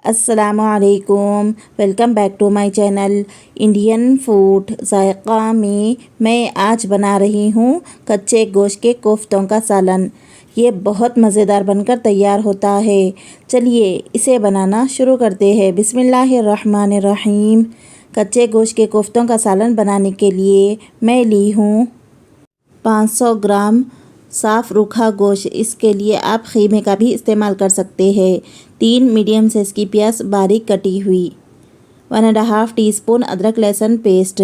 अस्सलामुअलैकुम, welcome back to my channel Indian food Zayka में मैं आज बना रही हूँ कच्चे गोश्त के कोफ्तों का सालन। ये बहुत मज़ेदार बनकर तैयार होता है। चलिए इसे बनाना शुरू करते हैं। बिस्मिल्लाहिर्रहमानिर्रहीम। कच्चे गोश्त के कोफ्तों का सालन बनाने के लिए मैं ली हूँ 500 ग्राम साफ़ रूखा गोश्त। इसके लिए आप खीमे का भी इस्तेमाल कर सकते हैं। 3 मीडियम साइज़ की प्याज बारीक कटी हुई, 1.5 टीस्पून अदरक लहसुन पेस्ट,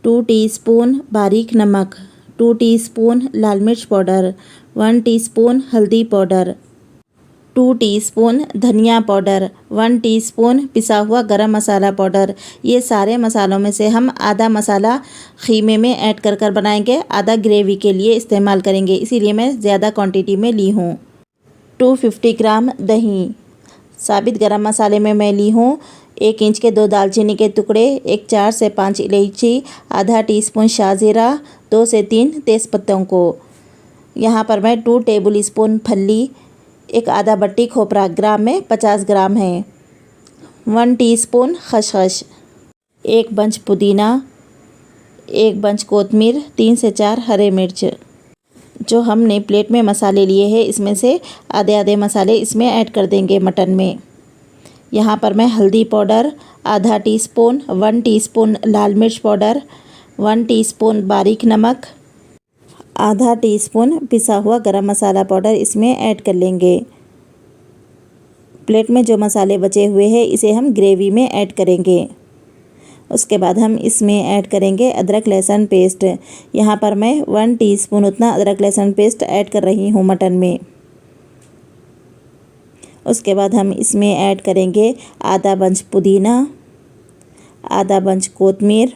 2 टीस्पून बारीक नमक, 2 टीस्पून लाल मिर्च पाउडर, 1 टीस्पून हल्दी पाउडर, 2 टीस्पून धनिया पाउडर, 1 टीस्पून पिसा हुआ गरम मसाला पाउडर। ये सारे मसालों में से हम आधा मसाला खीमे में ऐड कर बनाएंगे, आधा ग्रेवी के लिए इस्तेमाल करेंगे, इसीलिए मैं ज़्यादा क्वांटिटी में ली हूँ। 250 ग्राम दही। साबित गरम मसाले में मैं ली हूँ 1 इंच के 2 दालचीनी के टुकड़े, एक 4 से 5 इलायची, आधा टीस्पून शाहजीरा, 2 से 3 तेज़पत्तों को। यहाँ पर मैं 2 टेबल स्पून फल्ली, एक आधा बट्टी खोपरा, ग्राम में 50 ग्राम है, 1 टीस्पून खसखस, 1 बंच पुदीना, 1 बंच कोतमीर, 3 से 4 हरे मिर्च। जो हमने प्लेट में मसाले लिए हैं इसमें से आधे आधे मसाले इसमें ऐड कर देंगे मटन में। यहाँ पर मैं हल्दी पाउडर आधा टीस्पून, 1 टीस्पून लाल मिर्च पाउडर, 1 टीस्पून बारीक नमक, आधा टीस्पून पिसा हुआ गरम मसाला पाउडर इसमें ऐड कर लेंगे। प्लेट में जो मसाले बचे हुए हैं इसे हम ग्रेवी में ऐड करेंगे। उसके बाद हम इसमें ऐड करेंगे अदरक लहसुन पेस्ट। यहाँ पर मैं 1 टीस्पून उतना अदरक लहसुन पेस्ट ऐड कर रही हूँ मटन में। उसके बाद हम इसमें ऐड करेंगे आधा बंच पुदीना, आधा बंच कोतमीर,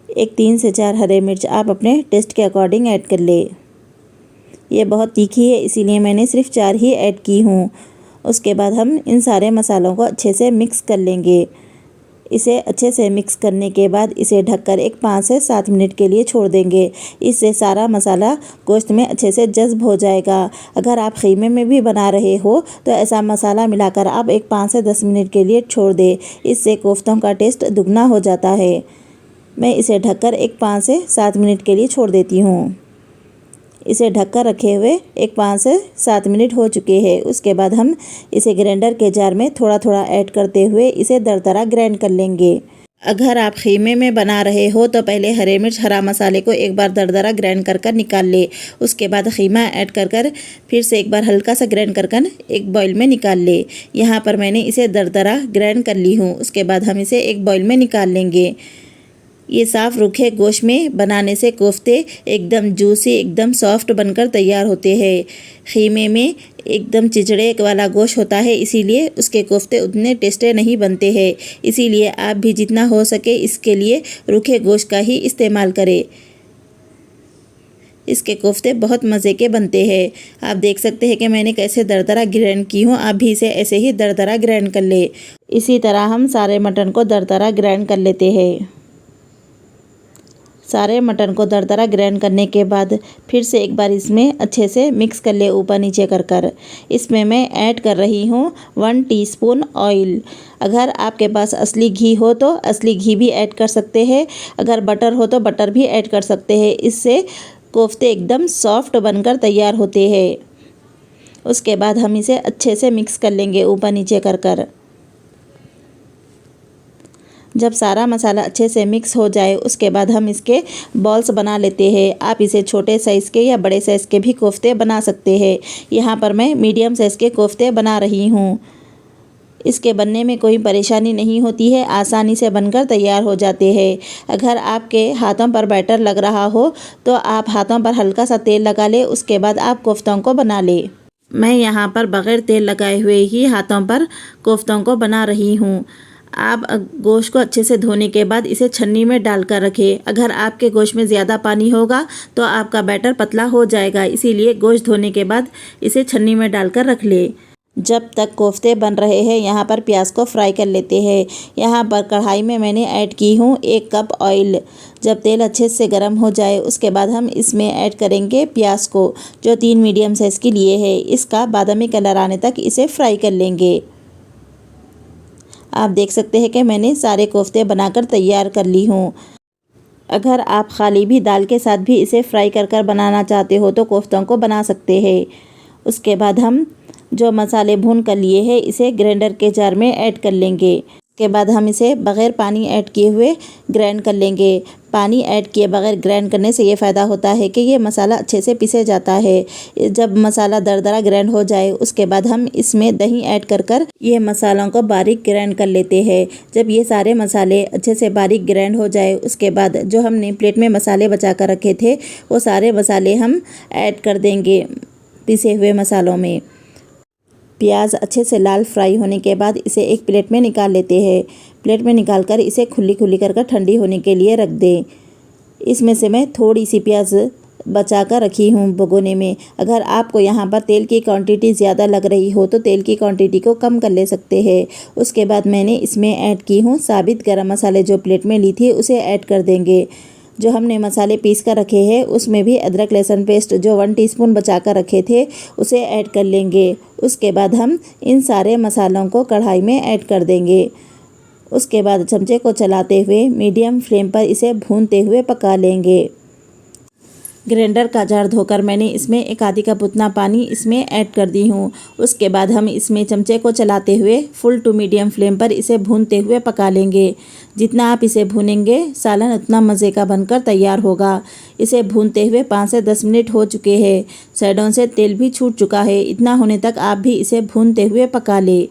एक 3 से 4 हरे मिर्च। आप अपने टेस्ट के अकॉर्डिंग ऐड कर ले। ये बहुत तीखी है इसीलिए मैंने सिर्फ 4 ही ऐड की हूँ। उसके बाद हम इन सारे मसालों को अच्छे से मिक्स कर लेंगे। इसे अच्छे से मिक्स करने के बाद इसे ढककर एक 5 से 7 मिनट के लिए छोड़ देंगे। इससे सारा मसाला गोश्त में अच्छे से जज़्ब हो जाएगा। अगर आप खीमे में भी बना रहे हो तो ऐसा मसाला मिलाकर आप एक 5 से 10 मिनट के लिए छोड़ दें। इससे कोफ्तों का टेस्ट दुगना हो जाता है। मैं इसे ढककर एक 5 से 7 मिनट के लिए छोड़ देती हूँ। इसे ढककर रखे हुए एक 5 से 7 मिनट हो चुके हैं। उसके बाद हम इसे ग्राइंडर के जार में थोड़ा थोड़ा ऐड करते हुए इसे दरदरा ग्राइंड कर लेंगे। अगर आप खीमे में बना रहे हो तो पहले हरे मिर्च हरा मसाले को एक बार दरदरा ग्राइंड कर निकाल ले। उसके बाद खीमा ऐड कर फिर से एक बार हल्का सा ग्राइंड कर एक बॉईल में निकाल ले। यहाँ पर मैंने इसे दरदरा ग्राइंड कर ली हूँ। उसके बाद हम इसे एक बॉईल में निकाल लेंगे। ये साफ़ रूखे गोश्त में बनाने से कोफ्ते एकदम जूसी, एकदम सॉफ्ट बनकर तैयार होते हैं। खीमे में एकदम चिचड़े वाला गोश्त होता है इसीलिए उसके कोफ्ते उतने टेस्टी नहीं बनते हैं। इसीलिए आप भी जितना हो सके इसके लिए रूखे गोश्त का ही इस्तेमाल करें। इसके कोफ्ते बहुत मज़े के बनते हैं। आप देख सकते हैं कि मैंने कैसे दरदरा ग्राइंड की हूँ। आप भी इसे ऐसे ही दरदरा ग्राइंड कर ले। इसी तरह हम सारे मटन को दरदरा ग्राइंड कर लेते हैं। सारे मटन को दरदरा ग्राइंड करने के बाद फिर से एक बार इसमें अच्छे से मिक्स कर ले ऊपर नीचे कर। इसमें मैं ऐड कर रही हूँ 1 टीस्पून ऑयल। अगर आपके पास असली घी हो तो असली घी भी ऐड कर सकते हैं, अगर बटर हो तो बटर भी ऐड कर सकते हैं। इससे कोफ्ते एकदम सॉफ्ट बनकर तैयार होते हैं। उसके बाद हम इसे अच्छे से मिक्स कर लेंगे ऊपर नीचे कर। जब सारा मसाला अच्छे से मिक्स हो जाए उसके बाद हम इसके बॉल्स बना लेते हैं। आप इसे छोटे साइज़ के या बड़े साइज़ के भी कोफ्ते बना सकते हैं। यहाँ पर मैं मीडियम साइज़ के कोफ्ते बना रही हूँ। इसके बनने में कोई परेशानी नहीं होती है, आसानी से बनकर तैयार हो जाते हैं। अगर आपके हाथों पर बैटर लग रहा हो तो आप हाथों पर हल्का सा तेल लगा ले। उसके बाद आप कोफ्तों को बना ले। मैं यहाँ पर बग़ैर तेल लगाए हुए ही हाथों पर कोफ्तों को बना रही हूँ। आप गोश्त को अच्छे से धोने के बाद इसे छन्नी में डालकर रखें। अगर आपके गोश्त में ज़्यादा पानी होगा तो आपका बैटर पतला हो जाएगा, इसीलिए गोश्त धोने के बाद इसे छन्नी में डालकर रख ले। जब तक कोफ्ते बन रहे हैं यहाँ पर प्याज को फ्राई कर लेते हैं। यहाँ पर कढ़ाई में मैंने ऐड की हूँ 1 कप ऑयल। जब तेल अच्छे से गर्म हो जाए उसके बाद हम इसमें ऐड करेंगे प्याज को, जो 3 मीडियम साइज़ की लिए है। इसका बादामी कलर आने तक इसे फ्राई कर लेंगे। आप देख सकते हैं कि मैंने सारे कोफ्ते बनाकर तैयार कर ली हूँ। अगर आप खाली भी दाल के साथ भी इसे फ्राई कर बनाना चाहते हो तो कोफ्तों को बना सकते हैं। उसके बाद हम जो मसाले भून कर लिए हैं इसे ग्राइंडर के जार में ऐड कर लेंगे। उसके बाद हम इसे बग़ैर पानी ऐड किए हुए ग्राइंड कर लेंगे। पानी ऐड किए बगैर ग्राइंड करने से ये फ़ायदा होता है कि ये मसाला अच्छे से पिसे जाता है। जब मसाला दरदरा ग्राइंड हो जाए उसके बाद हम इसमें दही ऐड कर ये मसालों को बारीक ग्राइंड कर लेते हैं। जब ये सारे मसाले अच्छे से बारीक ग्राइंड हो जाए उसके बाद जो हमने प्लेट में मसाले बचा कर रखे थे वो सारे मसाले हम ऐड कर देंगे पिसे हुए मसालों में। प्याज अच्छे से लाल फ्राई होने के बाद इसे एक प्लेट में निकाल लेते हैं। प्लेट में निकालकर इसे खुली खुली कर ठंडी होने के लिए रख दें। इसमें से मैं थोड़ी सी प्याज बचा कर रखी हूँ भगोने में। अगर आपको यहाँ पर तेल की क्वांटिटी ज़्यादा लग रही हो तो तेल की क्वांटिटी को कम कर ले सकते हैं। उसके बाद मैंने इसमें ऐड की हूँ साबित गरम मसाले, जो प्लेट में ली थी उसे ऐड कर देंगे। जो हमने मसाले पीस कर रखे हैं उसमें भी अदरक लहसुन पेस्ट जो 1 टीस्पून बचा कर रखे थे उसे ऐड कर लेंगे। उसके बाद हम इन सारे मसालों को कढ़ाई में ऐड कर देंगे। उसके बाद चमचे को चलाते हुए मीडियम फ्लेम पर इसे भूनते हुए पका लेंगे। ग्राइंडर का जार धोकर मैंने इसमें 1 आधी कप उतना पानी इसमें ऐड कर दी हूँ। उसके बाद हम इसमें चमचे को चलाते हुए फुल टू मीडियम फ्लेम पर इसे भूनते हुए पका लेंगे। जितना आप इसे भूनेंगे सालन उतना मज़े का बनकर तैयार होगा। इसे भूनते हुए 5 से 10 मिनट हो चुके हैं। साइडों से तेल भी छूट चुका है। इतना होने तक आप भी इसे भूनते हुए पका लें।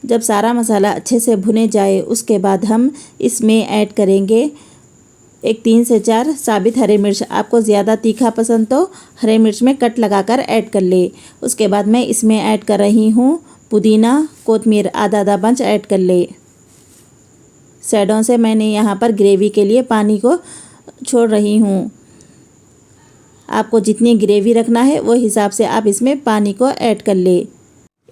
जब सारा मसाला अच्छे से भुने जाए उसके बाद हम इसमें ऐड करेंगे 3 से 4 साबित हरी मिर्च। आपको ज़्यादा तीखा पसंद तो हरी मिर्च में कट लगाकर ऐड कर ले। उसके बाद मैं इसमें ऐड कर रही हूँ पुदीना, कोतमीर आधा बंच ऐड कर ले। साइडों से मैंने यहाँ पर ग्रेवी के लिए पानी को छोड़ रही हूँ। आपको जितनी ग्रेवी रखना है वो हिसाब से आप इसमें पानी को ऐड कर ले।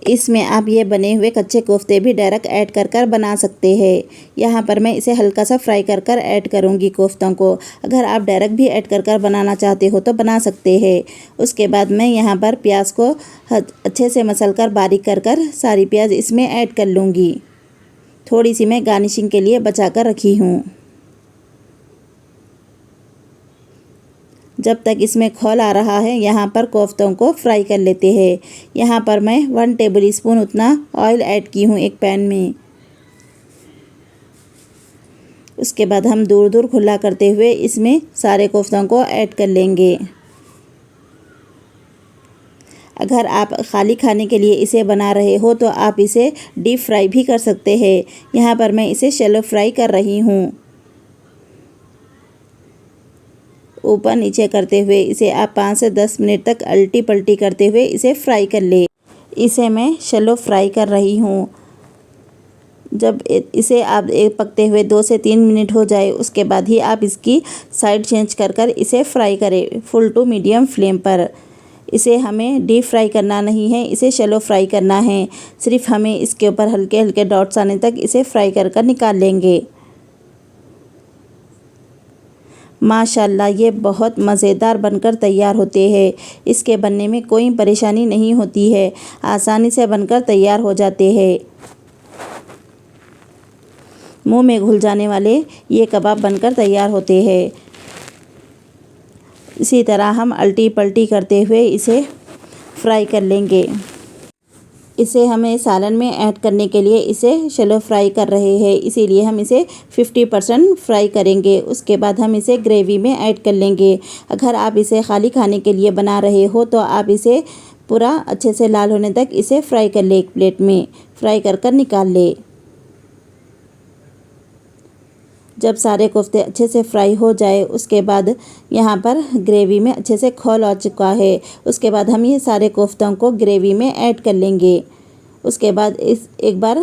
इसमें आप ये बने हुए कच्चे कोफ्ते भी डायरेक्ट ऐड कर बना सकते हैं। यहाँ पर मैं इसे हल्का सा फ्राई कर ऐड करूँगी कोफ्तों को। अगर आप डायरेक्ट भी ऐड कर बनाना चाहते हो तो बना सकते हैं। उसके बाद मैं यहाँ पर प्याज को अच्छे से मसल कर बारीक कर सारी प्याज इसमें ऐड कर लूँगी। थोड़ी सी मैं गार्निशिंग के लिए बचा कर रखी हूँ। जब तक इसमें खौल आ रहा है यहाँ पर कोफ्तों को फ्राई कर लेते हैं। यहाँ पर मैं 1 टेबल स्पून उतना ऑयल ऐड की हूँ एक पैन में। उसके बाद हम दूर खुला करते हुए इसमें सारे कोफ्तों को ऐड कर लेंगे। अगर आप खाली खाने के लिए इसे बना रहे हो तो आप इसे डीप फ्राई भी कर सकते हैं। यहाँ पर मैं इसे शैलो फ्राई कर रही हूँ। ऊपर नीचे करते हुए इसे आप 5 से 10 मिनट तक अल्टी पल्टी करते हुए इसे फ्राई कर ले। इसे मैं शैलो फ्राई कर रही हूँ। जब इसे आप पकते हुए 2 से 3 मिनट हो जाए उसके बाद ही आप इसकी साइड चेंज कर इसे फ्राई करें फुल टू मीडियम फ्लेम पर। इसे हमें डीप फ्राई करना नहीं है, इसे शैलो फ्राई करना है। सिर्फ हमें इसके ऊपर हल्के हल्के डॉट्स आने तक इसे फ्राई कर निकाल लेंगे। माशाल्लाह ये बहुत मज़ेदार बनकर तैयार होते हैं। इसके बनने में कोई परेशानी नहीं होती है, आसानी से बनकर तैयार हो जाते हैं। मुंह में घुल जाने वाले ये कबाब बनकर तैयार होते हैं। इसी तरह हम अल्टी पल्टी करते हुए इसे फ्राई कर लेंगे। इसे हमें सालन में ऐड करने के लिए इसे शैलो फ्राई कर रहे हैं, इसीलिए हम इसे 50% फ्राई करेंगे। उसके बाद हम इसे ग्रेवी में ऐड कर लेंगे। अगर आप इसे खाली खाने के लिए बना रहे हो तो आप इसे पूरा अच्छे से लाल होने तक इसे फ्राई कर ले। एक प्लेट में फ्राई कर निकाल ले। जब सारे कोफ्ते अच्छे से फ्राई हो जाए उसके बाद यहाँ पर ग्रेवी में अच्छे से खौल आ चुका है। उसके बाद हम ये सारे कोफ्तों को ग्रेवी में ऐड कर लेंगे। उसके बाद एक बार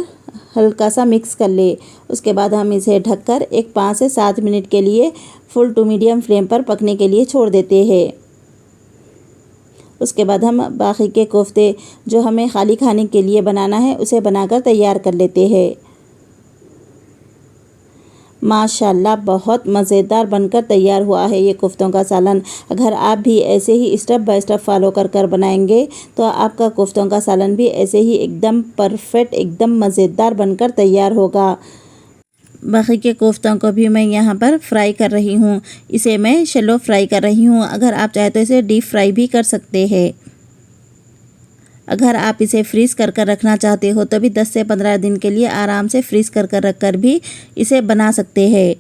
हल्का सा मिक्स कर ले। उसके बाद हम इसे ढककर 5 से 7 मिनट के लिए फुल टू मीडियम फ्लेम पर पकने के लिए छोड़ देते हैं। उसके बाद हम बाकी के कोफ्ते जो हमें खाली खाने के लिए बनाना है उसे बनाकर तैयार कर लेते हैं। माशाल्लाह बहुत मज़ेदार बनकर तैयार हुआ है ये कोफ्तों का सालन। अगर आप भी ऐसे ही स्टेप बाय स्टेप फॉलो कर बनाएंगे तो आपका कोफ्तों का सालन भी ऐसे ही एकदम परफेक्ट, एकदम मज़ेदार बनकर तैयार होगा। बाकी के कोफ्तों को भी मैं यहाँ पर फ्राई कर रही हूँ। इसे मैं शैलो फ्राई कर रही हूँ। अगर आप चाहे तो इसे डीप फ्राई भी कर सकते हैं। अगर आप इसे फ्रीज़ कर रखना चाहते हो तो भी 10 से 15 दिन के लिए आराम से फ्रीज़ कर रख कर भी इसे बना सकते हैं।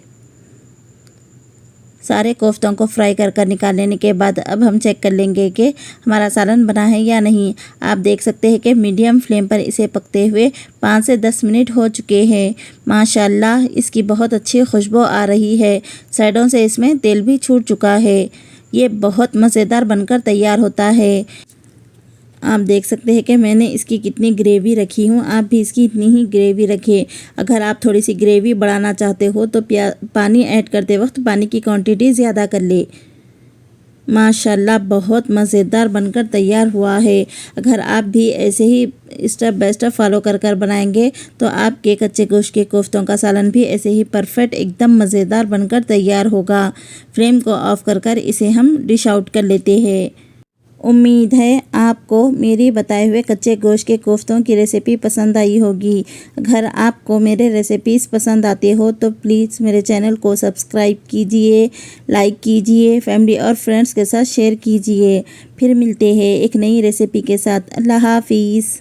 सारे कोफ्तों को फ्राई कर निकाल लेने के बाद अब हम चेक कर लेंगे कि हमारा सालन बना है या नहीं। आप देख सकते हैं कि मीडियम फ्लेम पर इसे पकते हुए 5 से 10 मिनट हो चुके हैं। माशाल्लाह इसकी बहुत अच्छी खुशबू आ रही है। साइडों से इसमें तेल भी छूट चुका है। ये बहुत मज़ेदार बनकर तैयार होता है। आप देख सकते हैं कि मैंने इसकी कितनी ग्रेवी रखी हूँ। आप भी इसकी इतनी ही ग्रेवी रखें। अगर आप थोड़ी सी ग्रेवी बढ़ाना चाहते हो तो पानी ऐड करते वक्त पानी की क्वांटिटी ज़्यादा कर ले। माशाल्लाह बहुत मज़ेदार बनकर तैयार हुआ है। अगर आप भी ऐसे ही स्टेप बाय स्टेप फॉलो कर बनाएंगे तो आपके कच्चे गोश्त के कोफ्तों का सालन भी ऐसे ही परफेक्ट, एकदम मज़ेदार बनकर तैयार होगा। फ्लेम को ऑफ कर इसे हम डिश आउट कर लेते हैं। उम्मीद है आपको मेरी बताए हुए कच्चे गोश्त के कोफ्तों की रेसिपी पसंद आई होगी। अगर आपको मेरे रेसिपीज़ पसंद आते हो तो प्लीज़ मेरे चैनल को सब्सक्राइब कीजिए, लाइक कीजिए, फैमिली और फ्रेंड्स के साथ शेयर कीजिए। फिर मिलते हैं एक नई रेसिपी के साथ। अल्लाह हाफिज़।